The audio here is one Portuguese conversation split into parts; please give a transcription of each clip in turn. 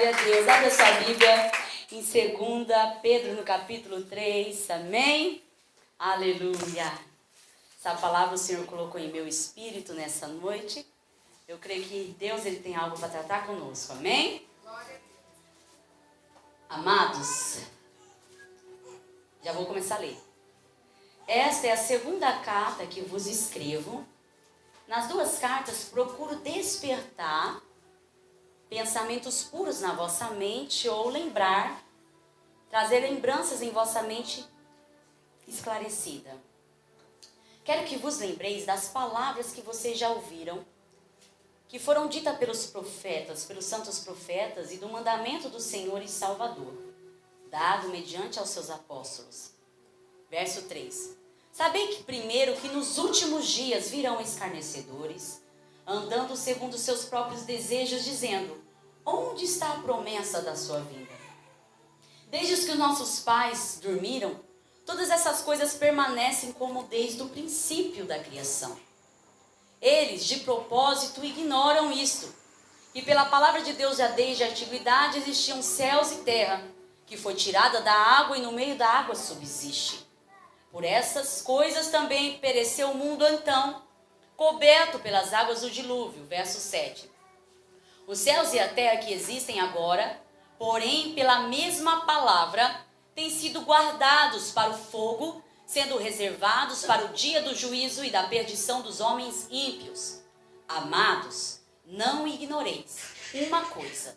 Glória a Deus. Abra sua Bíblia em 2 Pedro, no capítulo 3. Amém? Aleluia. Essa palavra o Senhor colocou em meu espírito nessa noite. Eu creio que Deus ele tem algo para tratar conosco. Amém? Amados, já vou começar a ler. Esta é a segunda carta que vos escrevo. Nas duas cartas procuro despertar pensamentos puros na vossa mente ou trazer lembranças em vossa mente esclarecida. Quero que vos lembreis das palavras que vocês já ouviram, que foram ditas pelos profetas, pelos santos profetas, e do mandamento do Senhor e Salvador, dado mediante aos seus apóstolos. Verso 3. Sabei que primeiro que nos últimos dias virão escarnecedores, andando segundo seus próprios desejos, dizendo: onde está a promessa da sua vinda? Desde que os nossos pais dormiram, todas essas coisas permanecem como desde o princípio da criação. Eles, de propósito, ignoram isto, que pela palavra de Deus já desde a antiguidade existiam céus e terra, que foi tirada da água e no meio da água subsiste. Por essas coisas também pereceu o mundo então, coberto pelas águas do dilúvio. Verso 7. Os céus e a terra que existem agora, porém pela mesma palavra, têm sido guardados para o fogo, sendo reservados para o dia do juízo e da perdição dos homens ímpios. Amados, não ignoreis uma coisa,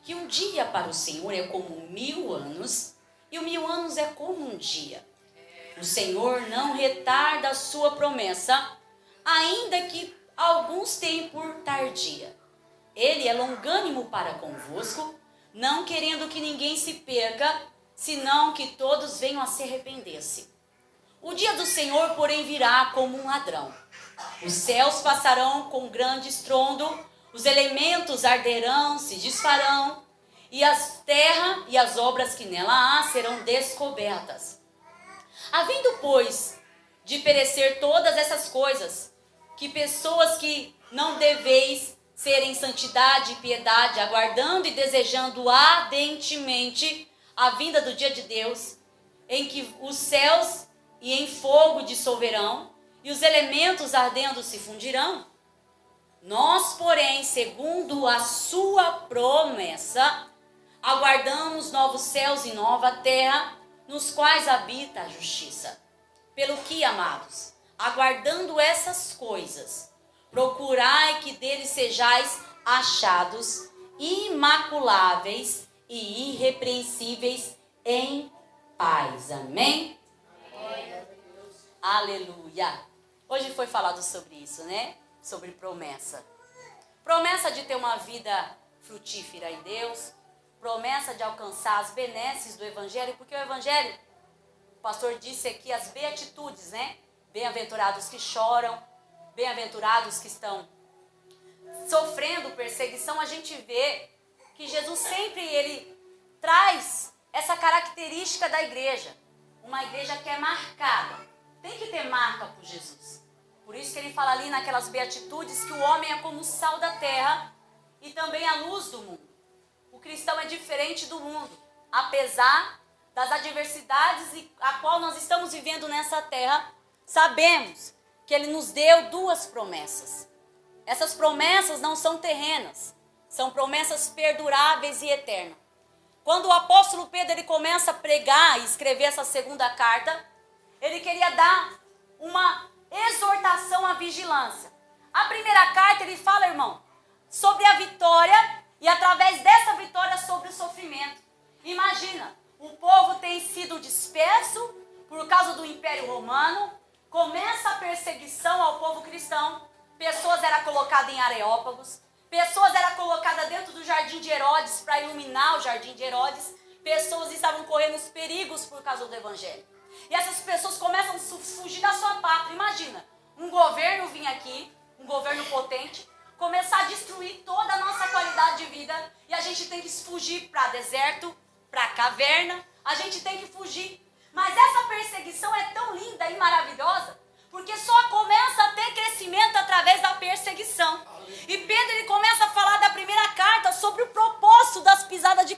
que um dia para o Senhor é como 1000 anos, e 1000 anos é como um dia. O Senhor não retarda a sua promessa, ainda que alguns tenham por tardia. Ele é longânimo para convosco, não querendo que ninguém se perca, senão que todos venham a se arrepender-se. O dia do Senhor, porém, virá como um ladrão. Os céus passarão com grande estrondo, os elementos arderão, se desfarão, e a terra e as obras que nela há serão descobertas. Havendo, pois, de perecer todas essas coisas, que pessoas que não deveis ser em santidade e piedade, aguardando e desejando ardentemente a vinda do dia de Deus, em que os céus e em fogo dissolverão, e os elementos ardendo se fundirão. Nós, porém, segundo a sua promessa, aguardamos novos céus e nova terra, nos quais habita a justiça. Pelo que, amados, aguardando essas coisas, procurai que deles sejais achados imaculáveis e irrepreensíveis em paz. Amém? Amém. Aleluia. Hoje foi falado sobre isso, né? Sobre promessa. Promessa de ter uma vida frutífera em Deus. Promessa de alcançar as benesses do Evangelho, porque o Evangelho, o pastor disse aqui as beatitudes, né? Bem-aventurados que choram, bem-aventurados que estão sofrendo perseguição. A gente vê que Jesus sempre ele traz essa característica da igreja. Uma igreja que é marcada. Tem que ter marca por Jesus. Por isso que ele fala ali naquelas beatitudes que o homem é como o sal da terra e também a luz do mundo. O cristão é diferente do mundo, apesar das adversidades a qual nós estamos vivendo nessa terra. Sabemos que ele nos deu 2 promessas. Essas promessas não são terrenas, são promessas perduráveis e eternas. Quando o apóstolo Pedro ele começa a pregar e escrever essa segunda carta, ele queria dar uma exortação à vigilância. A primeira carta ele fala, irmão, sobre a vitória e através dessa vitória sobre o sofrimento. Imagina, o povo tem sido disperso por causa do Império Romano, começa a perseguição ao povo cristão, pessoas eram colocadas em areópagos, pessoas eram colocadas dentro do jardim de Herodes para iluminar o jardim de Herodes, pessoas estavam correndo os perigos por causa do Evangelho. E essas pessoas começam a fugir da sua pátria. Imagina, um governo vir aqui, um governo potente, começar a destruir toda a nossa qualidade de vida, e a gente tem que fugir para deserto, para caverna, a gente tem que fugir. Mas essa perseguição é tão linda e maravilhosa, porque só começa a ter crescimento através da perseguição. E Pedro ele começa a falar da primeira carta sobre o propósito das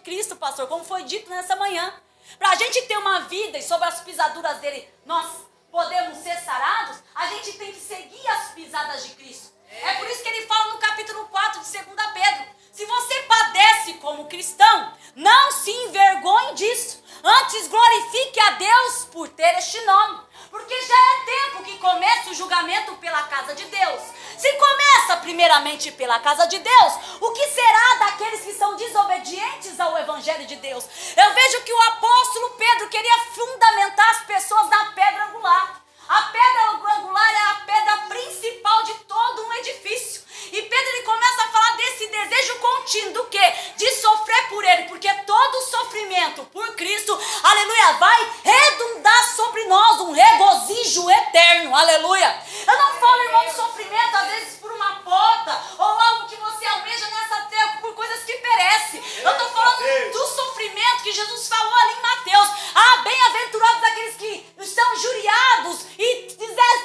Cristo, pastor, como foi dito nessa manhã. Para a gente ter uma vida e sobre as pisaduras dele nós podemos ser sarados, a gente tem que seguir as pisadas de Cristo. É por isso que ele fala no capítulo 4 de 2 Pedro: se você padece como cristão, não se envergonhe disso, antes glorifique a Deus por ter este nome. Porque já é tempo que começa o julgamento pela casa de Deus. Se começa primeiramente pela casa de Deus, o que será daqueles que são desobedientes ao Evangelho de Deus? Eu vejo que o apóstolo Pedro queria fundamentar as pessoas na pedra angular. A pedra angular é a pedra principal de todo um edifício. E Pedro ele começa a falar desse desejo contínuo do quê? De sofrer por ele, porque todo sofrimento por Cristo, aleluia, vai redundar sobre nós um regozijo eterno, aleluia. Eu não falo, irmão, de sofrimento às vezes por uma porta ou algo que você almeja nessa terra por coisas que perecem. Eu estou falando do sofrimento que Jesus falou ali em Mateus. Ah, bem-aventurados aqueles que estão injuriados e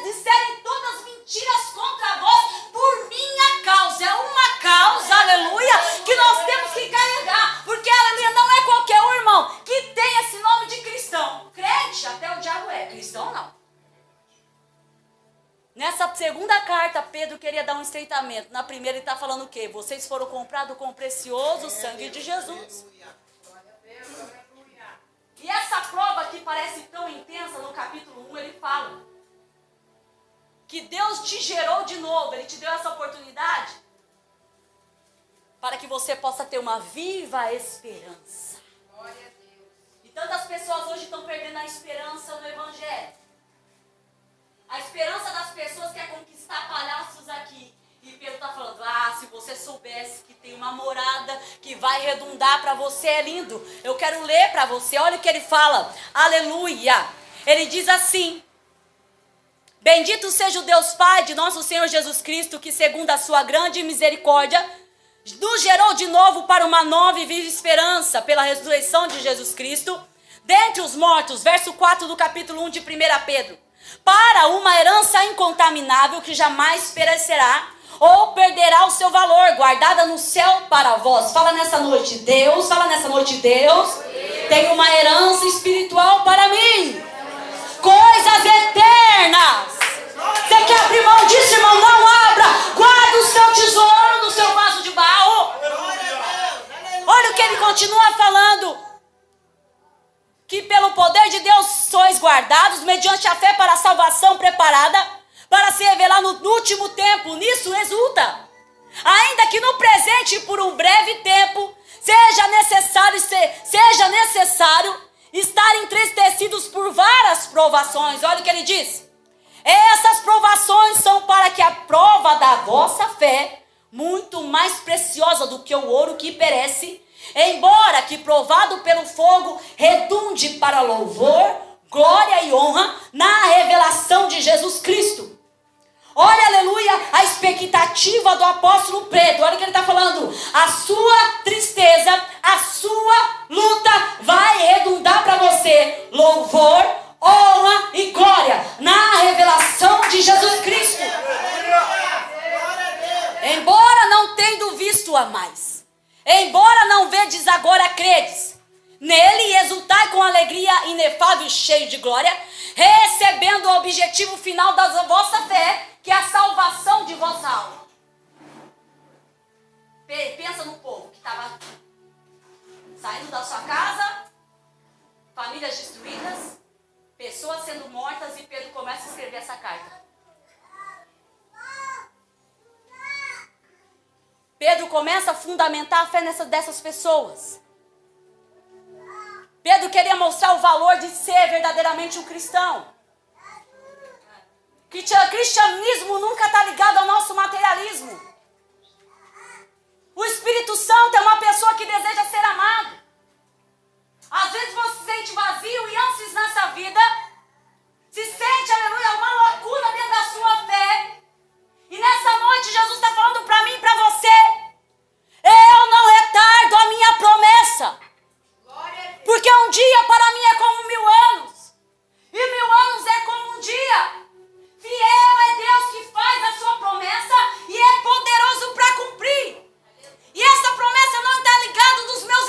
disserem todas mentiras contra vós por minha causa. É uma causa, aleluia, que nós temos que carregar, porque, aleluia, não é qualquer um, irmão, que tem esse nome de cristão. Crente, até o diabo é, cristão não. Nessa segunda carta, Pedro queria dar um estreitamento. Na primeira ele está falando o quê? Vocês foram comprados com o precioso sangue de Jesus. E essa prova que parece tão intensa, no capítulo 1, ele fala que Deus te gerou de novo, Ele te deu essa oportunidade para que você possa ter uma viva esperança. E tantas pessoas hoje estão perdendo a esperança no Evangelho. A esperança das pessoas quer conquistar palhaços aqui. E Pedro está falando, se você soubesse que tem uma morada que vai redundar para você, é lindo. Eu quero ler para você, olha o que ele fala, aleluia. Ele diz assim: bendito seja o Deus Pai de nosso Senhor Jesus Cristo, que segundo a sua grande misericórdia, nos gerou de novo para uma nova e viva esperança, pela ressurreição de Jesus Cristo, dentre os mortos, verso 4 do capítulo 1 de 1 Pedro, para uma herança incontaminável que jamais perecerá, ou perderá o seu valor, guardada no céu para vós. Fala nessa noite, Deus, tem uma herança espiritual para mim. Coisas eternas. Você quer abrir mão disso, irmão? Não abra. Guarda o seu tesouro no seu vaso de barro. Olha o que ele continua falando. Que pelo poder de Deus sois guardados, mediante a fé para a salvação preparada, para se revelar no último tempo. Nisso exulta. Ainda que no presente e por um breve tempo, seja necessário estar entristecidos por várias provações. Olha o que ele diz. Essas provações são para que a prova da vossa fé, muito mais preciosa do que o ouro que perece, embora que provado pelo fogo, redunde para louvor, glória e honra na revelação de Jesus Cristo. Olha, aleluia, a expectativa do apóstolo Pedro. Olha o que ele está falando. A sua tristeza, a sua luta vai redundar para você louvor, honra e glória na revelação de Jesus Cristo. Embora não tendo visto a mais, embora não vedes agora credes, nele e exultai com alegria inefável e cheio de glória, recebendo o objetivo final da vossa fé, que é a salvação de vossa alma. Pensa no povo que estava saindo da sua casa, famílias destruídas, pessoas sendo mortas, e Pedro começa a escrever essa carta. Pedro começa a fundamentar a fé dessas pessoas. Pedro queria mostrar o valor de ser verdadeiramente um cristão. Cristianismo nunca está ligado ao nosso materialismo. O Espírito Santo é uma pessoa que deseja ser amado. Às vezes você se sente vazio e antes nessa vida, se sente, aleluia, uma lacuna dentro da sua fé. E nessa noite Jesus está falando para mim e para você: eu não retardo a minha promessa. Porque um dia para mim é como 1000 anos. E 1000 anos é como um dia. Fiel é Deus que faz a sua promessa e é poderoso para cumprir. E essa promessa não está ligada dos meus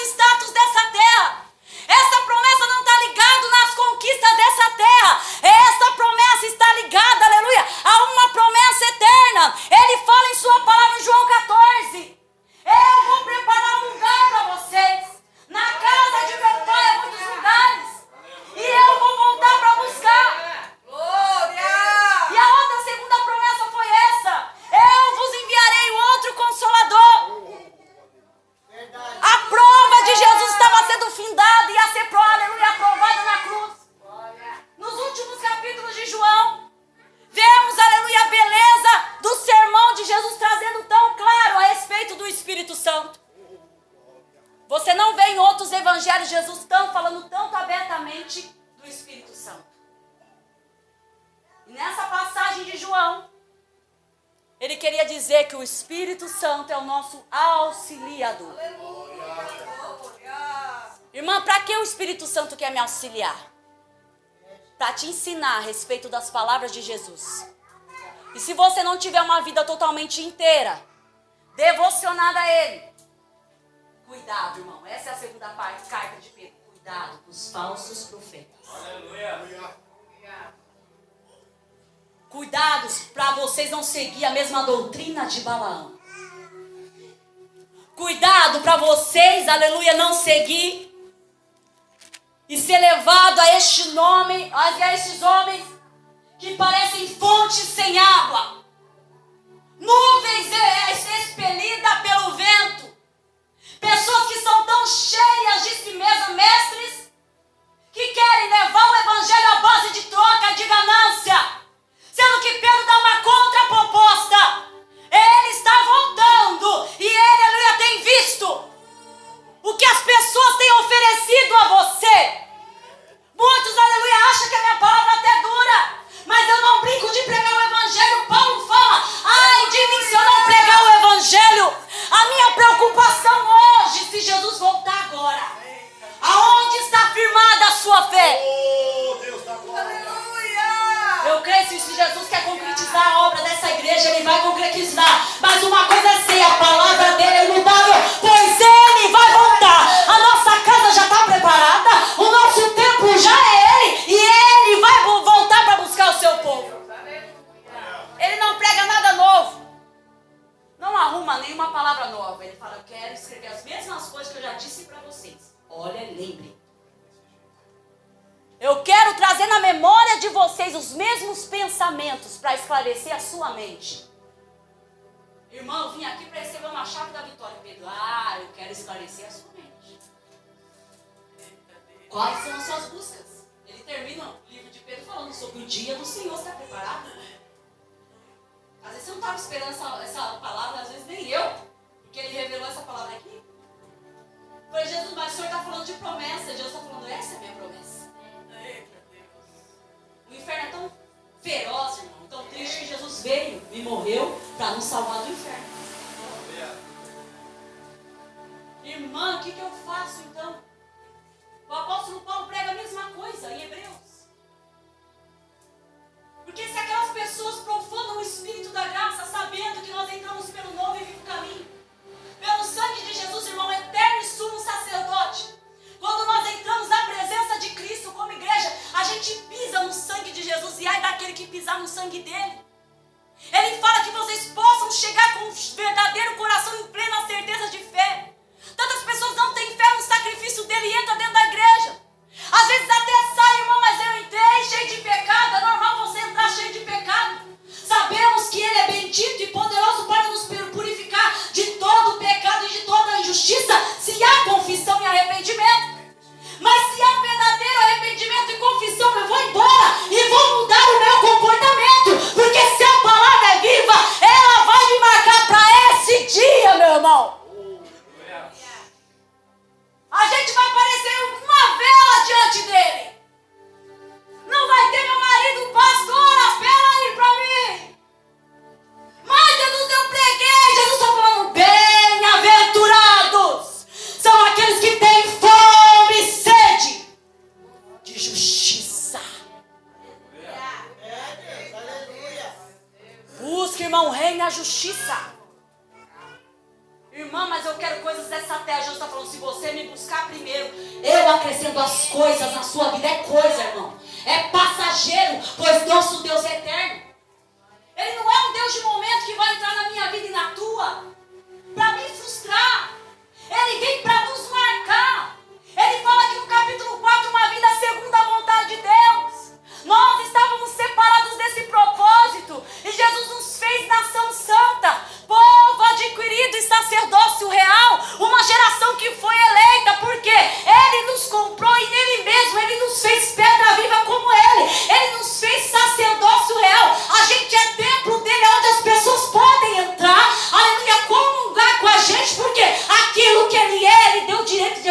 em outros evangelhos Jesus está falando tanto abertamente do Espírito Santo. E nessa passagem de João, ele queria dizer que o Espírito Santo é o nosso auxiliador. Irmã, para que o Espírito Santo quer me auxiliar? Para te ensinar a respeito das palavras de Jesus. E se você não tiver uma vida totalmente inteira, devocionada a Ele, cuidado, irmão. Essa é a segunda parte, carta de Pedro. Cuidado com os falsos profetas. Aleluia. Cuidados para vocês não seguir a mesma doutrina de Balaão. Cuidado para vocês, aleluia, não seguir e ser levado a este nome, a estes homens que parecem fontes sem água. Nuvens expelidas pelo vento. Pessoas que são tão cheias de si mesmas, mestres, que querem levar o evangelho à base de troca, de ganância. Sendo que Pedro dá uma contraproposta. Ele está voltando e ele, aleluia, tem visto o que as pessoas têm oferecido a você. Muitos, aleluia, acham que a minha palavra até dura, mas eu não brinco de pregar o evangelho. Paulo fala, ai de mim se eu não pregar o evangelho. A minha preocupação hoje, se Jesus voltar agora, aonde está firmada a sua fé? Deus da glória. Eu creio que se Jesus quer concretizar a obra dessa igreja, Ele vai concretizar. Mas uma coisa é sei, a palavra dele é imutável, pois Ele vai voltar. A nossa casa já está preparada, o nosso tempo já é Ele, e Ele vai voltar para buscar o seu povo. Ele não prega nada novo, não arruma nenhuma palavra nova. Ele fala, eu quero escrever as mesmas coisas que eu já disse para vocês. Olha, lembre. Eu quero trazer na memória de vocês os mesmos pensamentos para esclarecer a sua mente. Irmão, eu vim aqui para receber uma chave da vitória. Pedro, eu quero esclarecer a sua mente. Quais são as suas buscas? Ele termina o livro de Pedro falando sobre o dia do Senhor. Está preparado? Às vezes você não estava esperando essa palavra, às vezes nem eu. Porque ele revelou essa palavra aqui. Eu falei, Jesus, mas o Senhor está falando de promessa. Jesus está falando, essa é a minha promessa. O inferno é tão feroz, irmão, tão triste, que Jesus veio e morreu para nos salvar do inferno. Irmã, o que eu faço então? O apóstolo Paulo prega a mesma coisa em Hebreus. Porque se aquelas pessoas profanam o Espírito da graça, sabendo que nós entramos pelo novo e vivo caminho, pelo sangue de Jesus, irmão, eterno e sumo sacerdote, quando nós entramos na presença de Cristo como igreja, a gente pisa no sangue de Jesus, e ai daquele que pisar no sangue dele. Ele fala que vocês possam chegar com um verdadeiro coração em plena certeza de fé. Tantas pessoas não têm fé no sacrifício dele e entram dentro da igreja. Às vezes até sai, irmão, mas eu entrei cheio de pecado. É normal você entrar cheio de pecado. Sabemos que ele é bendito e poderoso para nos purificar de todo o pecado e de toda a injustiça, se há confissão e arrependimento. Mas se há verdadeiro arrependimento e confissão, eu vou embora e vou mudar o meu comportamento. Porque se a palavra é viva, ela vai me marcar para esse dia, meu irmão. A gente vai parecer uma vela diante dele. Não vai ter meu marido, pastor, apela aí para mim. Mas Jesus, eu preguei. Jesus está falando, bem-aventurados são aqueles que têm fome e sede de justiça. Busca, irmão, o reino e a justiça. Irmã, mas eu quero coisas dessa terra. Jesus está falando, se você me buscar primeiro, eu acrescento as coisas na sua vida. É coisa, irmão. É passageiro, pois nosso Deus é eterno. Ele não é um Deus de momento que vai entrar na minha vida e na tua para me frustrar. Ele vem para nos marcar. Ele fala aqui no capítulo 4, uma vida segundo a vontade de Deus. Nós estávamos separados desse propósito e Jesus nos fez nação santa, povo adquirido e sacerdócio real, uma geração que foi eleita, porque Ele nos comprou e nele mesmo Ele nos fez pedra viva como Ele nos fez sacerdócio real. A gente é templo dele, onde as pessoas podem entrar, aleluia, comungar com a gente, porque aquilo que Ele deu o direito de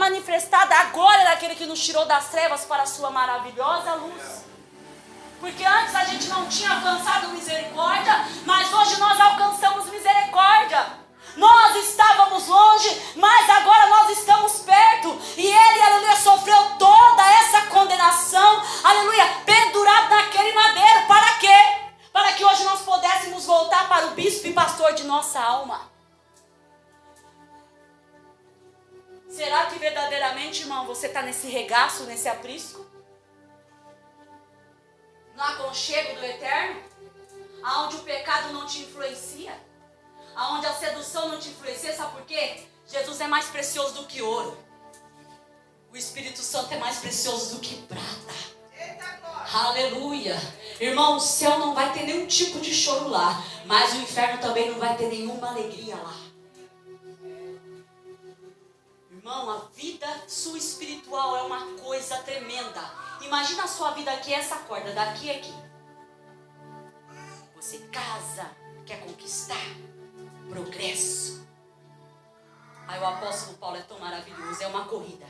manifestada a glória daquele que nos tirou das trevas para a sua maravilhosa luz. Porque antes a gente não tinha alcançado misericórdia, mas hoje nós alcançamos misericórdia. Nós estávamos longe, mas agora nós estamos perto. E ele, aleluia, sofreu toda essa condenação, aleluia, pendurado naquele madeiro. Para quê? Para que hoje nós pudéssemos voltar para o bispo e pastor de nossa alma. Será que verdadeiramente, irmão, você está nesse regaço, nesse aprisco? No aconchego do eterno? Aonde o pecado não te influencia? Aonde a sedução não te influencia? Sabe por quê? Jesus é mais precioso do que ouro. O Espírito Santo é mais precioso do que prata. Aleluia. Irmão, o céu não vai ter nenhum tipo de choro lá, mas o inferno também não vai ter nenhuma alegria lá. Irmão, a vida sua espiritual é uma coisa tremenda. Imagina a sua vida aqui, essa corda, daqui a aqui. Você casa, quer conquistar, progresso. Aí o apóstolo Paulo é tão maravilhoso, é uma corrida.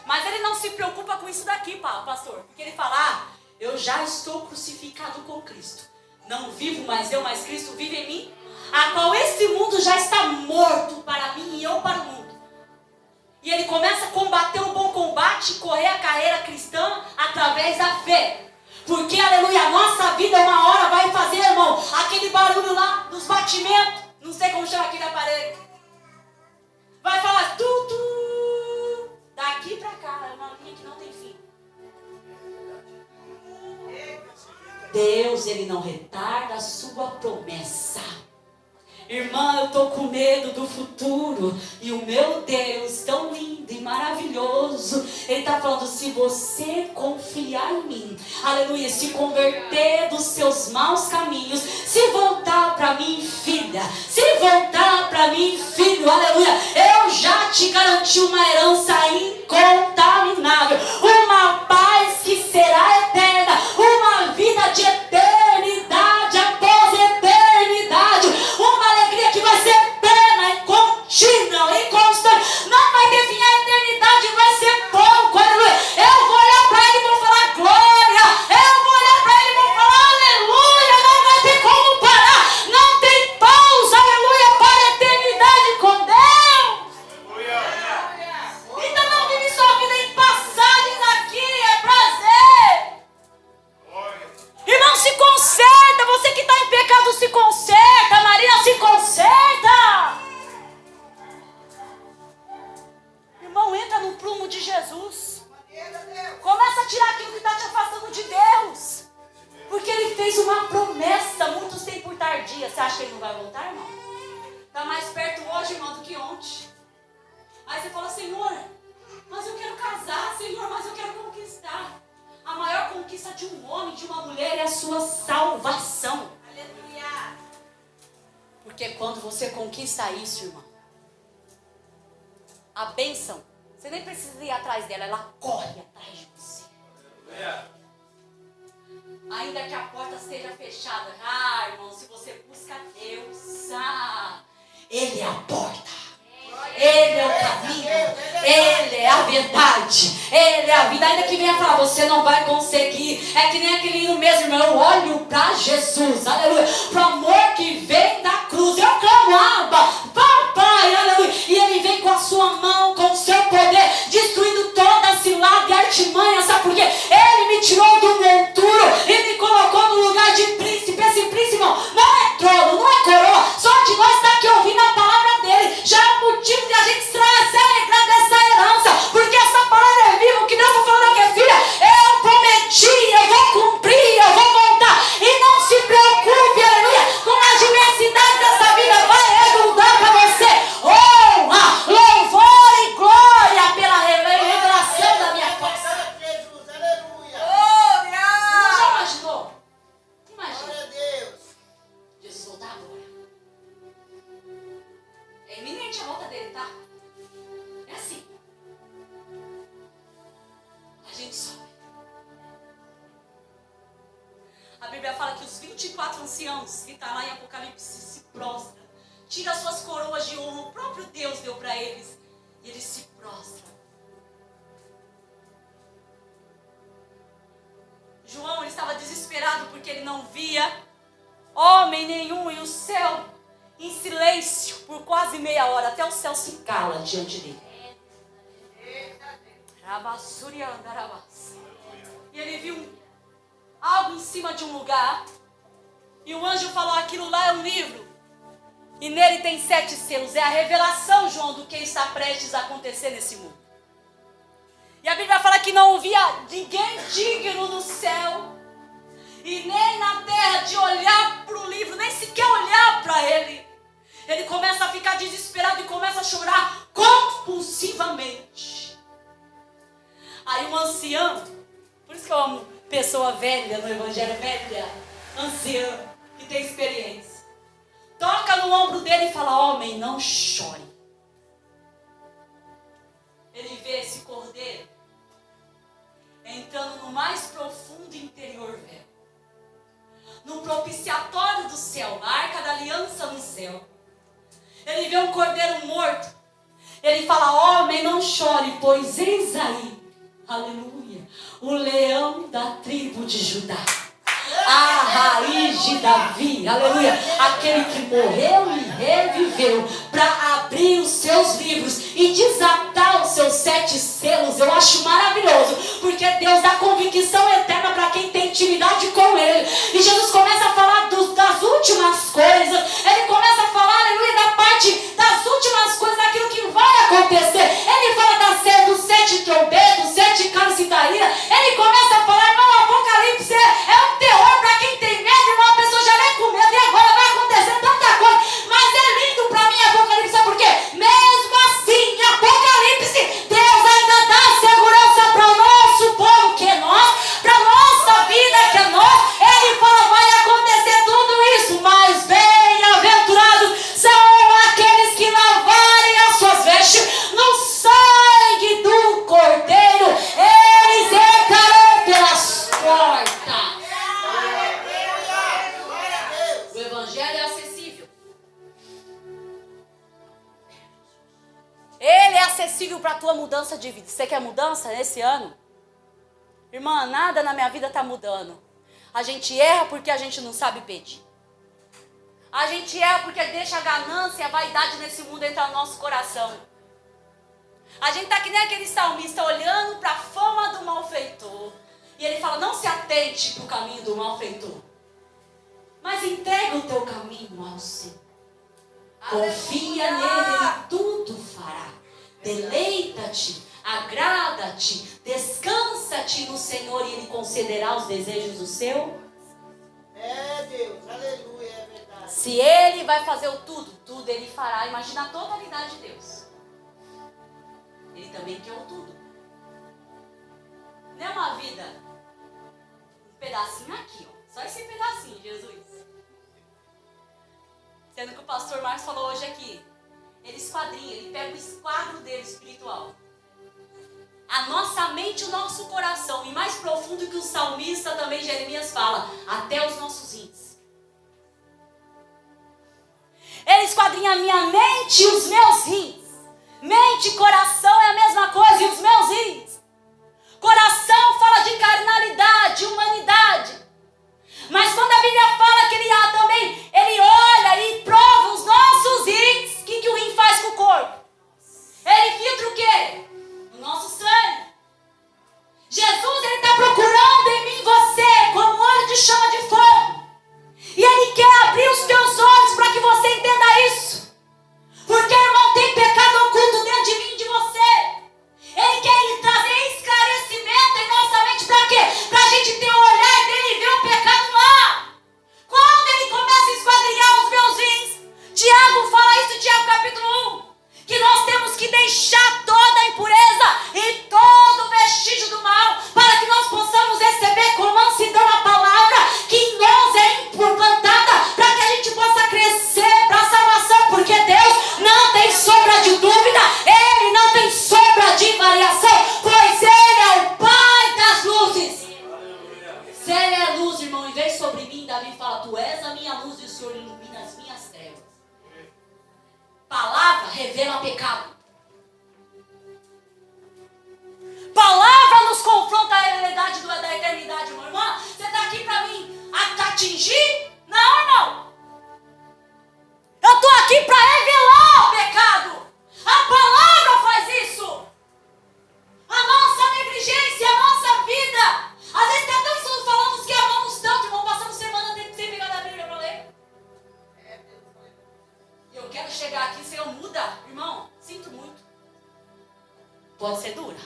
Mas ele não se preocupa com isso daqui, pastor. Porque ele fala, eu já estou crucificado com Cristo. Não vivo mais eu, mas Cristo vive em mim. A qual este mundo já está morto para mim e eu para o mundo. E ele começa a combater o bom combate, correr a carreira cristã através da fé. Porque, aleluia, a nossa vida uma hora vai fazer, irmão, aquele barulho lá dos batimentos. Não sei como chama aqui na parede. Vai falar tudo. Daqui pra cá, é uma linha que não tem fim. Deus, ele não retarda a sua promessa. Irmã, eu estou com medo do futuro. E o meu Deus, tão lindo e maravilhoso, ele está falando, se você confiar em mim, aleluia, se converter dos seus maus caminhos, se voltar para mim, filha, se voltar para mim, filho, aleluia, eu já te garanti uma herança incontaminável, uma paz que será eterna, uma vida de eternidade após eternidade, uma alegria que vai ser plena e contínua e constante. Não vai ter fim, a eternidade vai ser pouco, aleluia. Eu vou olhar para ele e vou falar glória. Eu vou olhar para ele e vou falar aleluia. Não vai ter como parar. Não tem pausa, aleluia, para a eternidade com Deus. Aleluia. Então não vive sua vida em passagens aqui, é prazer. Irmão, se conserta. Você que está em pecado, se conserta. Marina, se conserta. Irmão, entra no prumo de Jesus. Começa a tirar aquilo que está te afastando de Deus. Porque ele fez uma promessa. Muitos têm por tardia. Você acha que ele não vai voltar, irmão? Está mais perto hoje, irmão, do que ontem. Aí você fala, Senhor, mas eu quero casar. Senhor, mas eu quero conquistar. A maior conquista de um homem, de uma mulher, é a sua salvação. Aleluia. Porque quando você conquista isso, irmão, a bênção, você nem precisa ir atrás dela, ela corre atrás de você. Aleluia. Ainda que a porta esteja fechada, irmão, se você busca Deus, Ele é a porta. Ele é o caminho, Ele é a verdade, Ele é a vida. Ainda que venha falar, você não vai conseguir. É que nem aquele hino mesmo, irmão. Eu olho para Jesus, aleluia, para o amor que vem da cruz. Eu clamo, Abba, papai, aleluia. E Ele vem com a sua mão, com o seu poder, destruindo toda cilada e artimanha. Sabe por quê? Ele me tirou do monturo e me colocou no lugar de príncipe. Esse príncipe, irmão, não é trono, não é coroa. Só de nós está aqui ouvindo a palavra dele. Já é um motivo de a gente se alegrar dessa herança, porque essa palavra é viva. O que Deus está falando aqui, filha, eu prometi, eu vou cumprir, eu vou voltar. E não se preocupe, aleluia, com as diversidades dessa vida. Vai redundar para você honra, louvor e glória pela revelação da minha face. Jesus, aleluia. Você já imaginou? Imagina. Glória a Deus. Jesus voltar agora. É iminente a volta dele, tá? É assim. A gente sobe. A Bíblia fala que os 24 anciãos que está lá em Apocalipse se prostram, tira suas coroas de honra. O próprio próprio Deus deu para eles. E eles se prostram. João estava desesperado porque ele não via homem nenhum e o céu em silêncio por quase meia hora, até o céu se cala diante dele. E ele viu algo em cima de um lugar, e o anjo falou: aquilo lá é um livro, e nele tem 7 selos. É a revelação, João, do que está prestes a acontecer nesse mundo. E a Bíblia fala que não havia ninguém digno no céu e nem na terra de olhar para o livro, nem sequer olhar para ele. Ele começa a ficar desesperado e começa a chorar compulsivamente. Aí um ancião, por isso que eu amo pessoa velha no evangelho, velha, anciã, que tem experiência, toca no ombro dele e fala: homem, não chore. Ele vê esse cordeiro entrando no mais profundo interior véu, no propiciatório do céu, na arca da aliança no céu. Ele vê um cordeiro morto. Ele fala: homem, não chore, pois eis aí, aleluia, o leão da tribo de Judá, a raiz de Davi, aleluia, aquele que morreu e reviveu para abrir os seus livros e desatar os seus 7 selos. Eu acho maravilhoso, porque Deus dá convicção eterna para quem tem intimidade com Ele. E Jesus começa a falar das últimas coisas. Ele começa a falar, aleluia, da parte das últimas coisas, daquilo que vai acontecer. Ele fala dos 7 trombetas, 7 cálices da ira. Ele começa a falar, irmão, o Apocalipse é um terror para quem tem medo, irmão. A pessoa já vem com medo e agora vai acontecer tanta coisa. Mas é lindo para mim Apocalipse, sabe por quê? Mesmo assim, Apocalipse, Deus ainda dá segurança para o nosso povo, que é nós, para a nossa vida, que é nós. Ele fala: vai acontecer tudo isso, mas bem-aventurados são aqueles que lavarem as suas vestes no sangue do Cordeiro. Eles entrarão pelas portas. O evangelho é acessível. Ele é acessível para a tua mudança de vida. Você quer mudança nesse ano? Irmã, nada na minha vida está mudando. A gente erra porque a gente não sabe pedir. A gente erra porque deixa a ganância e a vaidade nesse mundo entrar no nosso coração. A gente está que nem aquele salmista olhando para a fama do malfeitor. E ele fala: não se atente para o caminho do malfeitor, mas entrega o teu caminho ao Senhor. Confia nele, ele tudo fará. Deleita-te, agrada-te, descansa-te no Senhor e Ele concederá os desejos do seu. É Deus, aleluia, é verdade. Se Ele vai fazer o tudo Ele fará. Imagina a totalidade de Deus. Ele também quer o tudo. Não é uma vida, um pedacinho aqui, ó. Só esse pedacinho, Jesus. Sendo que o pastor Marcos falou hoje aqui, ele esquadrinha, ele pega o esquadro dele espiritual. A nossa mente, o nosso coração, e mais profundo que o salmista também, Jeremias, fala, até os nossos rins. Ele esquadrinha a minha mente e os meus rins. Mente e coração é a mesma coisa, e os meus rins. Coração fala de carnalidade, humanidade. Mas quando a Bíblia fala que ele também, ele olha e prova os nossos rins, o que o rim faz com o corpo? Ele filtra o quê? O nosso sangue. Jesus, ele está procurando em mim e você como olho de chama de fogo. E ele quer abrir os teus olhos para que você entenda isso. Porque, irmão, tem pecado oculto dentro de mim e de você. Ele quer trazer esclarecimento em nossa mente para quê? Para a gente ter o olhar dele e ver o pecado lá. Quando ele começa a chegar aqui, Senhor, muda. Irmão, sinto muito. Pode ser dura.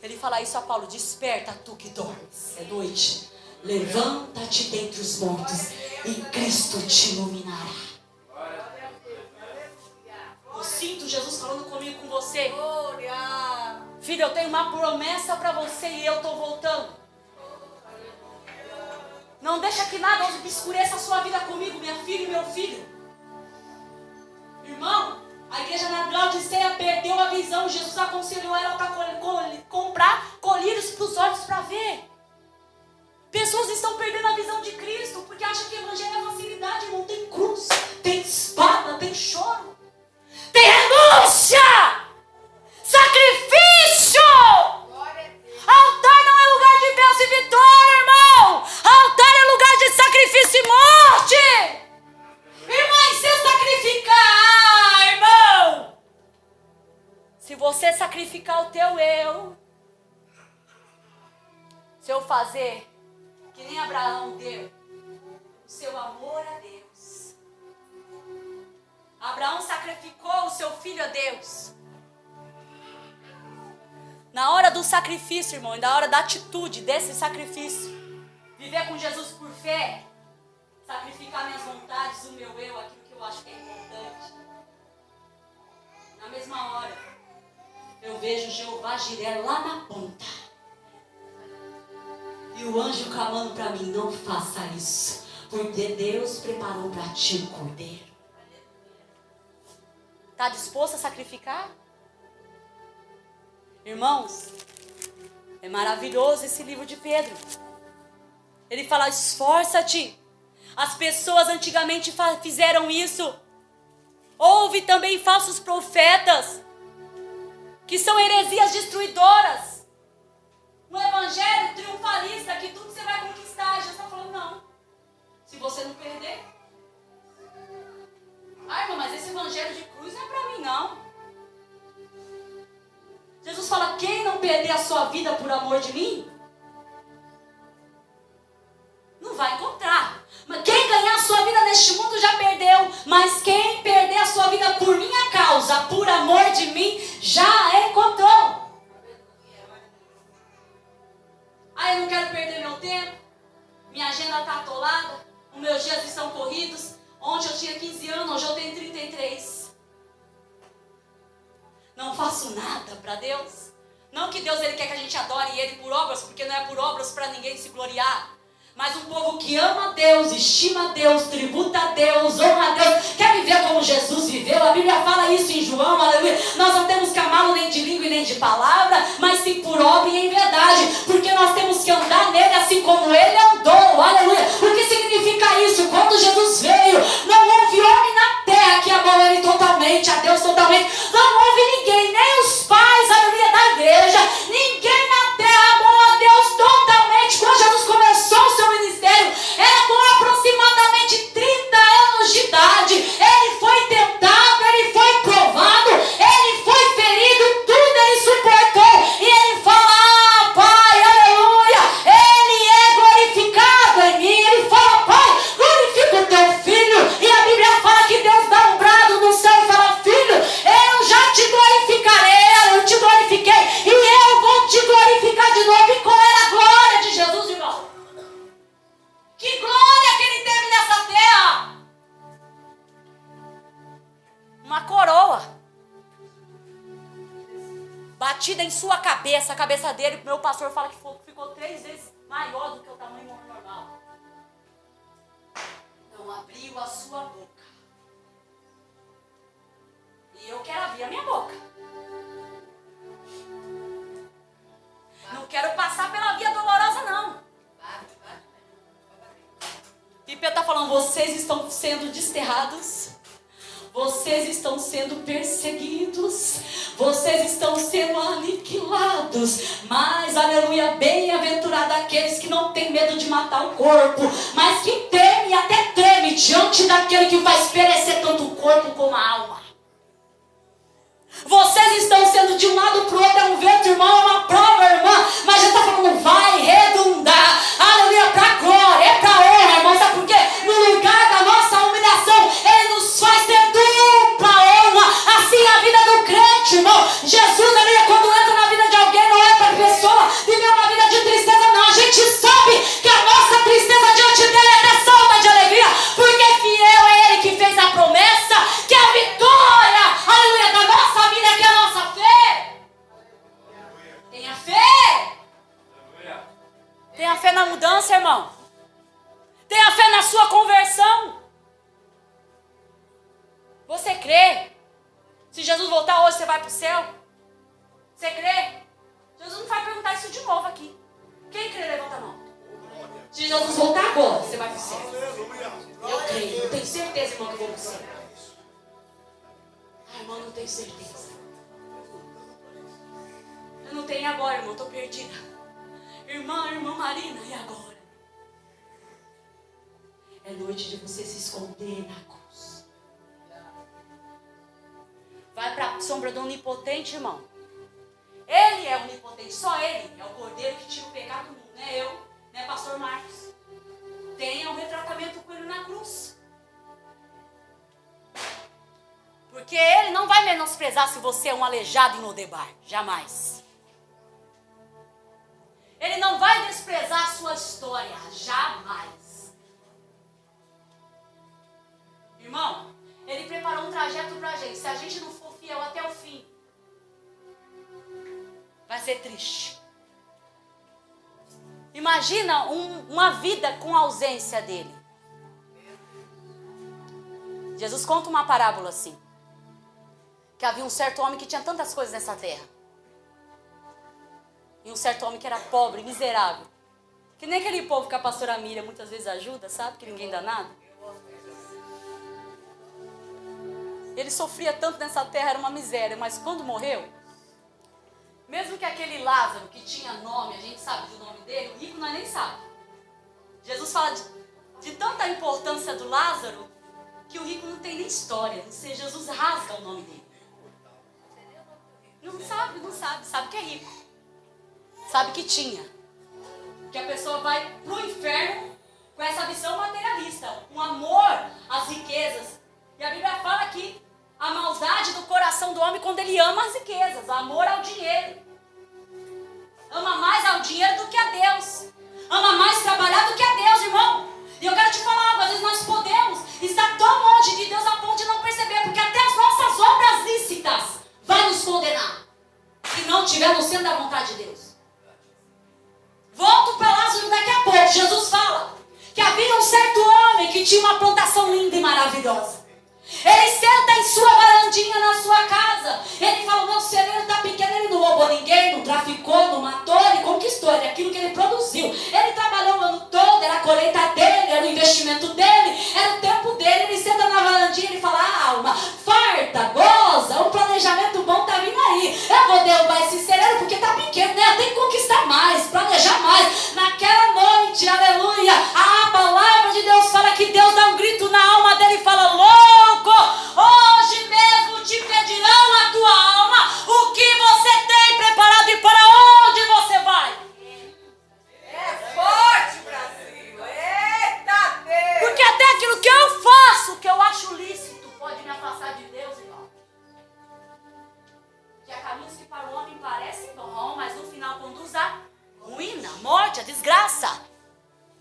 Ele fala isso a Paulo: desperta tu que dormes. É noite. Levanta-te dentre os mortos e Cristo te iluminará. Eu sinto Jesus falando comigo, com você. Filho, eu tenho uma promessa para você e eu estou voltando. Não deixa que nada obscureça a sua vida comigo, minha filha e meu filho. Irmão, a igreja na Laodiceia perdeu a visão. Jesus aconselhou ela para comprar colírios para os olhos para ver. Pessoas estão perdendo a visão de Cristo porque acham que o evangelho é facilidade. Não tem cruz, tem espada, tem choro, tem renúncia, sacrifício. Altar não é lugar de bênção e vitória, irmão. Altar é lugar de sacrifício e morte. Irmã, e se eu sacrificar, irmão? Se você sacrificar o teu eu, se eu fazer que nem Abraão deu o seu amor a Deus. Abraão sacrificou o seu filho a Deus. Na hora do sacrifício, irmão, e na hora da atitude desse sacrifício, viver com Jesus por fé, sacrificar minhas vontades, o meu eu, aquilo que eu acho que é importante. Na mesma hora, eu vejo Jeová Jiré lá na ponta. E o anjo clamando para mim: não faça isso, porque Deus preparou para ti um cordeiro. Está disposto a sacrificar? Irmãos, é maravilhoso esse livro de Pedro. Ele fala: esforça-te. As pessoas antigamente fizeram isso. Houve também falsos profetas, que são heresias destruidoras. Um evangelho triunfalista, que tudo você vai conquistar. Jesus está falando: não. Se você não perder. Ah, irmão, mas esse evangelho de cruz não é para mim, não. Jesus fala: quem não perder a sua vida por amor de mim, não vai encontrar. Mas quem ganhar a sua vida neste mundo já perdeu. Mas quem perder a sua vida por minha causa, por amor de mim, já encontrou. Ah, eu não quero perder meu tempo. Minha agenda está atolada. Os meus dias estão corridos. Ontem eu tinha 15 anos, hoje eu tenho 33. Não faço nada para Deus. Não que Deus ele quer que a gente adore Ele por obras, porque não é por obras para ninguém se gloriar. Mas um povo que ama a Deus, estima a Deus, tributa a Deus, honra a Deus, quer viver como Jesus viveu. A Bíblia fala isso em João, aleluia. Nós não temos que amá-lo nem de língua e nem de palavra, mas sim por obra e em verdade. Porque nós temos que andar nele assim como ele andou, aleluia. O que significa isso? Quando Jesus veio, não houve homem na terra que amou ele totalmente, a Deus totalmente. Não houve ninguém, nem os pais, aleluia, da igreja. Ninguém na terra amou a Deus totalmente. Quando Jesus começou o seu ministério, era com aproximadamente 30 anos de idade. Ele foi tentado, ele foi provado, ele foi ferido, tudo ele suportou. E ele fala: ah, Pai, aleluia, ele é glorificado em mim. Ele fala: Pai, glorifica o teu filho. E a Bíblia fala que Deus dá um brado no céu e fala: filho, eu já te glorificarei, eu te glorifiquei e eu vou te glorificar de novo. E qual era a glória de Jesus, irmão? Que glória que ele teve nessa terra! Uma coroa batida em sua cabeça. A cabeça dele, meu pastor fala que ficou 3 vezes maior do que o tamanho normal. Não abriu a sua boca. E eu quero abrir a minha boca. Não quero passar pela via dolorosa, não. E Pedro está falando: vocês estão sendo desterrados, vocês estão sendo perseguidos, vocês estão sendo aniquilados. Mas, aleluia, bem-aventurado aqueles que não têm medo de matar o corpo, mas que temem e até treme diante daquele que faz perecer tanto o corpo como a alma. Vocês estão sendo de um lado para o outro, é um vento, irmão, é uma prova, irmã, mas já está falando: vai redundar, aleluia, para a glória, é para a honra, irmão. Sabe por quê? No lugar da nossa humilhação, Ele nos faz ter dupla Jesus, aleluia, quando entra na vida de alguém, não é para a pessoa viver uma vida de tristeza, não. A gente sabe que a nossa tristeza diante dele é até salta de alegria, porque fiel é ele que fez a promessa, que a vitória, aleluia, da nossa vida é que é a nossa fé. Tenha fé. Tenha fé na mudança, irmão. Tenha fé na sua conversão. Você crê? Se Jesus voltar hoje, você vai para o céu? Você crê? Jesus não vai perguntar isso de novo aqui. Quem crê, levanta a mão. Se Jesus voltar agora, você vai para o céu. Eu creio, eu tenho certeza, irmão, que eu vou para o céu. Ai, irmão, não tenho certeza. Eu não tenho agora, irmão, estou perdida. Irmã Marina, e agora? É noite de você se esconder na cruz. Vai para a sombra do onipotente, irmão. Ele é onipotente, só ele é o cordeiro que tira o pecado do mundo. Não é eu, não é pastor Marcos. Tenha um retratamento com ele na cruz. Porque ele não vai menosprezar se você é um aleijado em Lodebar. Jamais. Ele não vai desprezar a sua história. Jamais. Irmão, ele preparou um trajeto pra gente. Se a gente não for fiel até o fim, vai ser triste. Imagina uma vida com ausência dele. Jesus conta uma parábola assim. Que havia um certo homem que tinha tantas coisas nessa terra. E um certo homem que era pobre, miserável. Que nem aquele povo que a pastora Miriam muitas vezes ajuda, sabe? Que ninguém dá nada. Ele sofria tanto nessa terra, era uma miséria. Mas quando morreu, mesmo que aquele Lázaro, que tinha nome, a gente sabe do nome dele, o rico nós nem sabe. Jesus fala de tanta importância do Lázaro, que o rico não tem nem história. Não sei, Jesus rasga o nome dele. Não sabe que é rico. Sabe que tinha. Que a pessoa vai pro inferno com essa visão materialista, um amor às riquezas. E a Bíblia fala que a maldade do coração do homem quando ele ama as riquezas, o amor ao dinheiro. Ama mais ao dinheiro do que a Deus. Ama mais trabalhar do que a Deus, irmão. E eu quero te falar algo, às vezes nós podemos estar tão longe de Deus a ponto de não perceber, porque até as nossas obras lícitas vão nos condenar, se não estivermos sendo da vontade de Deus. Volto para Lázaro daqui a pouco. Jesus fala que havia um certo homem que tinha uma plantação linda e maravilhosa. Ele senta em sua varandinha na sua casa. Ele fala, o meu celeiro está pequeno. Ele não roubou ninguém, não traficou, não matou. Ele conquistou, era aquilo que ele produziu. Ele trabalhou o ano todo, era a colheita dele, era o investimento dele, era o tempo dele. Ele senta na varandinha e ele fala, alma, farta, goza, um planejamento bom está vindo aí. Eu vou derrubar esse celeiro porque está pequeno, né? Eu tenho que conquistar mais, planejar mais. Naquela noite, aleluia, a palavra de Deus fala que Deus dá um grito na alma dele e fala, louco, hoje mesmo te pedirão a tua alma o que você tem preparado e para onde você vai. É forte, Brasil. Eita Deus. Porque até aquilo que eu faço, que eu acho lícito, pode me afastar de Deus, irmão. Que há caminhos que para o homem parecem bom, mas no final conduz à ruína, à morte, à desgraça.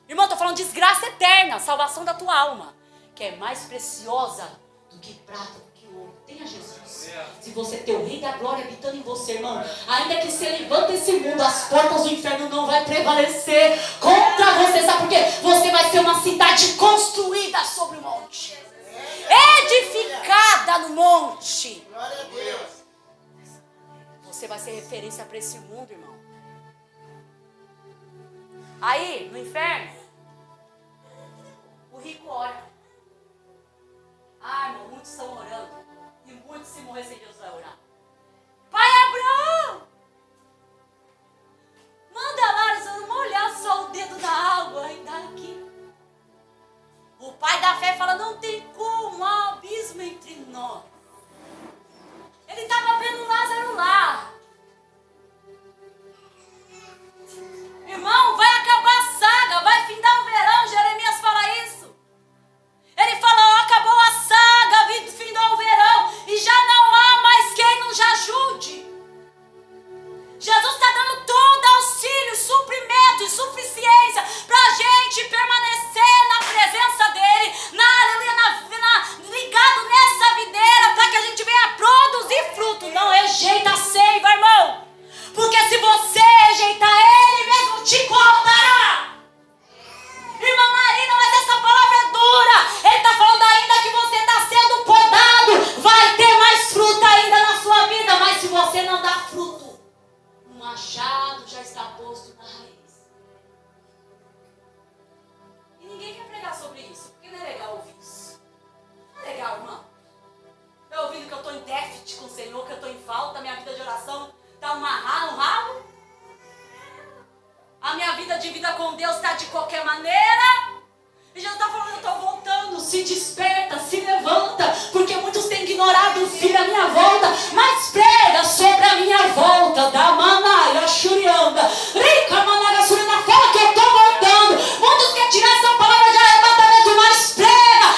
Irmão, estou falando de desgraça eterna, salvação da tua alma, que é mais preciosa do que prata, do que ouro. Tenha Jesus. Se você tem o Rei da Glória habitando em você, irmão, ainda que você levanta esse mundo, as portas do inferno não vai prevalecer contra você. Sabe por quê? Você vai ser uma cidade construída sobre o monte, edificada no monte. Glória a Deus. Você vai ser referência para esse mundo, irmão. Aí, no inferno, o rico ora. Ah, irmão, muitos estão orando. E muitos, se morrer sem Deus, vai orar. Pai Abraão! Manda Lázaro molhar só o dedo da água e dá aqui. O pai da fé fala, não tem como, há um abismo entre nós. Ele estava vendo Lázaro lá. Irmão, vai acabar a saga, vai findar o verão, Jeremias fala isso. Ele fala, ó, acabou a saga, findou o verão, e já não há mais quem nos Senhor, que eu estou em falta, minha vida de oração está um ralo. A minha vida de vida com Deus está de qualquer maneira. E Jesus está falando, eu estou voltando. Se desperta, se levanta. Porque muitos têm ignorado o filho à minha volta. Mas prega sobre a minha volta. Da manaia, churianda. Rica, manaia, churianda. Fala que eu estou voltando. Muitos querem tirar essa palavra de arrebatamento. Mas prega.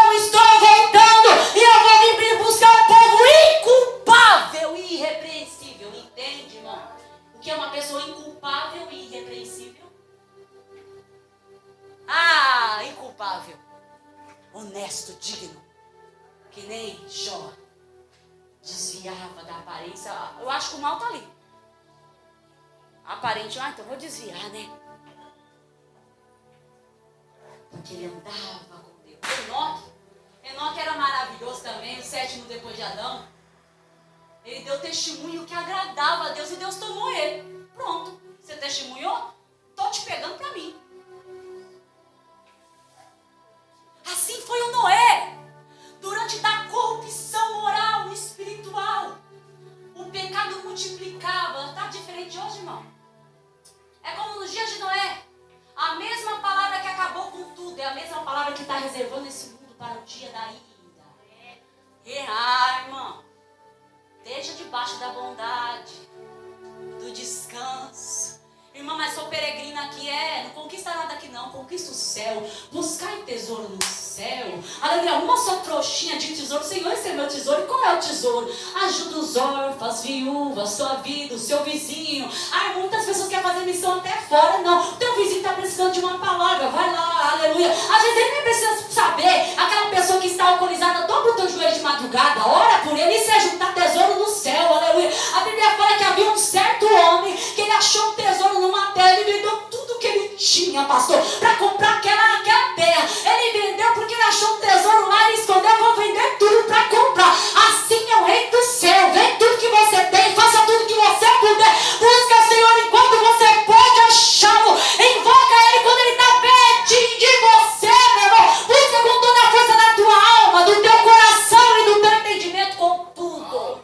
Eu estou voltando. E eu vou vir buscar um povo inculpável e irrepreensível. Entende, irmão? O que é uma pessoa inculpável e irrepreensível? Ah, inculpável, honesto, digno, que nem Jó, desviava da aparência. Eu acho que o mal está ali. Aparente, então vou desviar, né? Porque ele andava com Deus. Enoque era maravilhoso também, o sétimo depois de Adão. Ele deu testemunho que agradava a Deus e Deus tomou ele. Pronto, você testemunhou? Estou te pegando para mim. Assim foi o Noé, durante da corrupção moral e espiritual. O pecado multiplicava. Está diferente hoje, irmão? É como nos dias de Noé. A mesma palavra que acabou com tudo é a mesma palavra que está reservando esse mundo para o dia da ira. Irmão, deixa debaixo da bondade, do descanso. Irmã, mas sou peregrina aqui, não conquista nada aqui não, conquista o céu, buscar tesouro no céu. Aleluia, uma só trouxinha de tesouro, Senhor, esse é meu tesouro. E qual é o tesouro? Ajuda os órfãos, viúvas, sua vida, o seu vizinho. Muitas pessoas querem fazer missão até fora, não. Teu vizinho está precisando de uma palavra, vai lá, aleluia. Às vezes ele nem precisa saber, aquela pessoa que está alcoolizada, dobra o teu joelho de madrugada, ora por ele e se ajuntar tesouro no céu, aleluia. A Bíblia fala que havia um certo homem, que ele achou um tesouro numa terra, ele vendeu tudo que ele tinha, pastor, para comprar aquela terra. Ele vendeu porque ele achou um tesouro lá e escondeu. Eu vou vender tudo para comprar. Assim é o reino do céu. Vende tudo que você tem, faça tudo que você puder. Busca o Senhor enquanto você pode achá-lo. Invoca Ele quando Ele está pertinho de você, meu irmão. Busca com toda a força da tua alma, do teu coração e do teu entendimento, com tudo.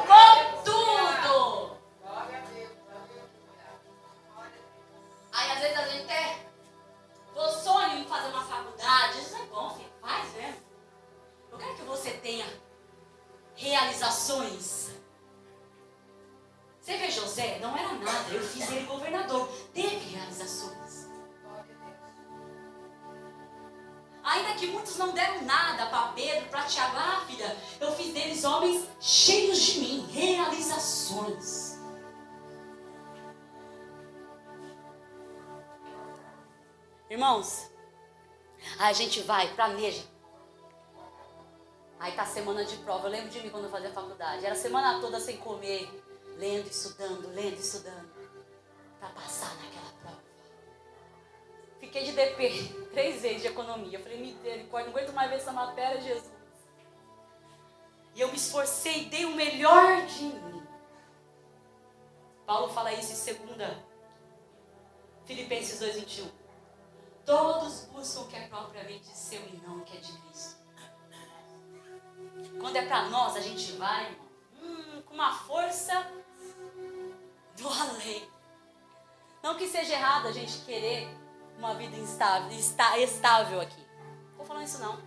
Com tudo. Aí às vezes a gente eu sonho em fazer uma faculdade. Isso é bom, filho, faz mesmo. Eu quero que você tenha realizações. Você vê José, não era nada, eu fiz ele governador, teve realizações. Ainda que muitos não deram nada para Pedro, para Tiago, filha, eu fiz deles homens cheios de mim, realizações. Irmãos, aí a gente vai, planeja. Aí tá a semana de prova. Eu lembro de mim quando eu fazia faculdade. Era a semana toda sem comer, lendo e estudando, para passar naquela prova. Fiquei de DP 3 vezes de economia. Eu falei, misericórdia, não aguento mais ver essa matéria, Jesus. E eu me esforcei, dei o melhor de mim. Paulo fala isso em 2 Filipenses 2:21. Todos buscam o que é propriamente seu e não o que é de Cristo. Quando é para nós, a gente vai, irmão, com uma força do além. Não que seja errado a gente querer uma vida estável aqui. Não estou falando isso não.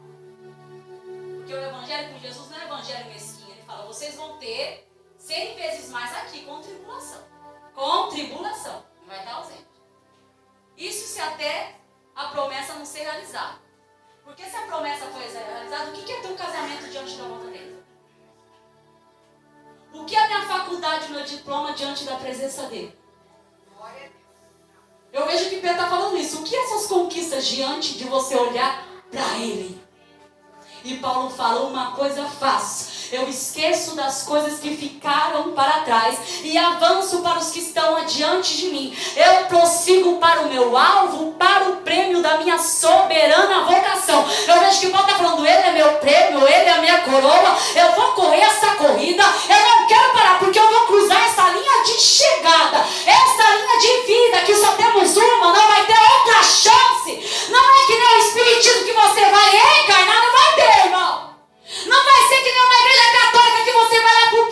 Porque o evangelho com Jesus não é evangelho mesquinho. Ele fala, vocês vão ter 100 vezes mais aqui com tribulação. Com tribulação. Não vai estar ausente. Isso se até a promessa não ser realizada. Porque se a promessa foi realizada, o que é ter um casamento diante da volta dele? O que é minha faculdade, meu diploma diante da presença dele? Eu vejo que Pedro está falando isso. O que é essas conquistas diante de você olhar para ele? E Paulo fala, uma coisa faço. Eu esqueço das coisas que ficaram para trás e avanço para os que estão adiante de mim. Eu prossigo para o meu alvo, para o prêmio da minha soberana vocação. Eu vejo que Paulo está falando, ele é meu prêmio, ele é a minha coroa. Eu vou correr essa corrida, eu não quero parar, porque eu vou cruzar essa linha de chegada, essa linha de vida, que só temos uma, não vai ter outra chance. Não é que nem o espiritismo que você vai reencarnar, não vai ter, irmão. Não vai ser que nem uma igreja católica que você vai lá pro